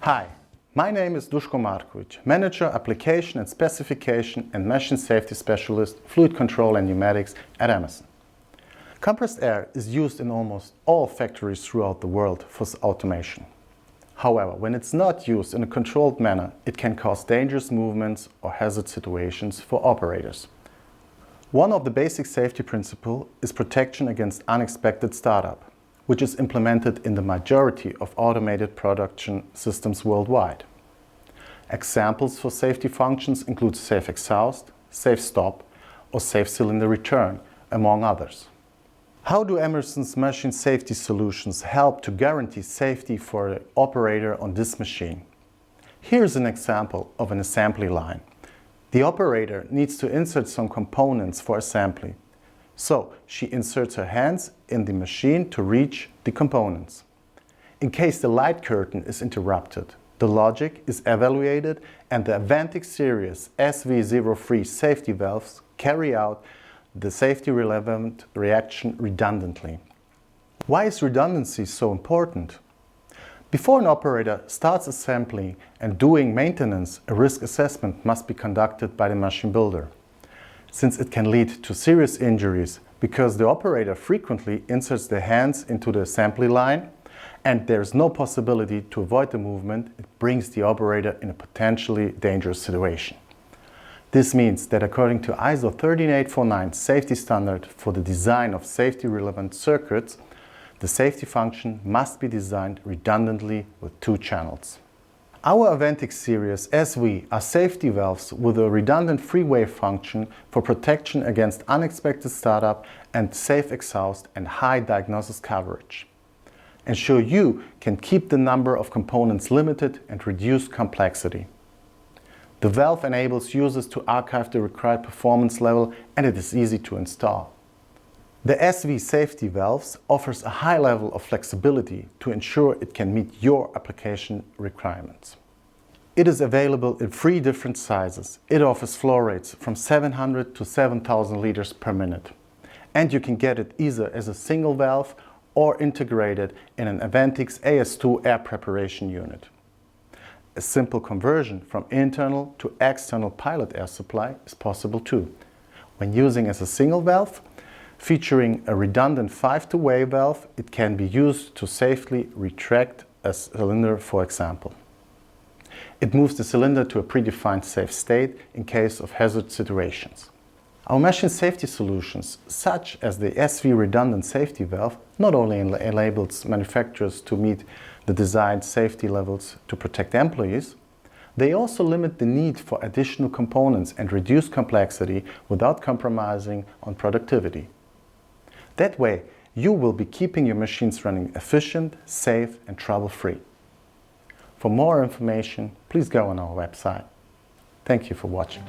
Hi, my name is Dusko Markovic, Manager, Application and Specification and Machine Safety Specialist, Fluid Control and Pneumatics at Emerson. Compressed air is used in almost all factories throughout the world for automation. However, when it's not used in a controlled manner, it can cause dangerous movements or hazard situations for operators. One of the basic safety principles is protection against unexpected startup, which is implemented in the majority of automated production systems worldwide. Examples for safety functions include safe exhaust, safe stop, or safe cylinder return, among others. How do Emerson's machine safety solutions help to guarantee safety for the operator on this machine? Here's an example of an assembly line. The operator needs to insert some components for assembly. So she inserts her hands in the machine to reach the components. In case the light curtain is interrupted, the logic is evaluated and the AVENTICS series SV03 safety valves carry out the safety relevant reaction redundantly. Why is redundancy so important? Before an operator starts assembly and doing maintenance, a risk assessment must be conducted by the machine builder, since it can lead to serious injuries because the operator frequently inserts their hands into the assembly line and there is no possibility to avoid the movement. It brings the operator in a potentially dangerous situation. This means that according to ISO 13849 safety standard for the design of safety relevant circuits, the safety function must be designed redundantly with two channels. Our AVENTICS series SV are safety valves with a redundant three-way function for protection against unexpected startup and safe exhaust and high diagnosis coverage. Ensure you can keep the number of components limited and reduce complexity. The valve enables users to archive the required performance level and it is easy to install. The SV safety valves offers a high level of flexibility to ensure it can meet your application requirements. It is available in 3 different sizes. It offers flow rates from 700 to 7,000 liters per minute. And you can get it either as a single valve or integrated in an AVENTICS AS2 air preparation unit. A simple conversion from internal to external pilot air supply is possible too. When using as a single valve, featuring a redundant 5-way valve, it can be used to safely retract a cylinder, for example. It moves the cylinder to a predefined safe state in case of hazard situations. Our machine safety solutions, such as the SV redundant safety valve, not only enables manufacturers to meet the desired safety levels to protect employees, they also limit the need for additional components and reduce complexity without compromising on productivity. That way, you will be keeping your machines running efficient, safe and trouble-free. For more information, please go on our website. Thank you for watching.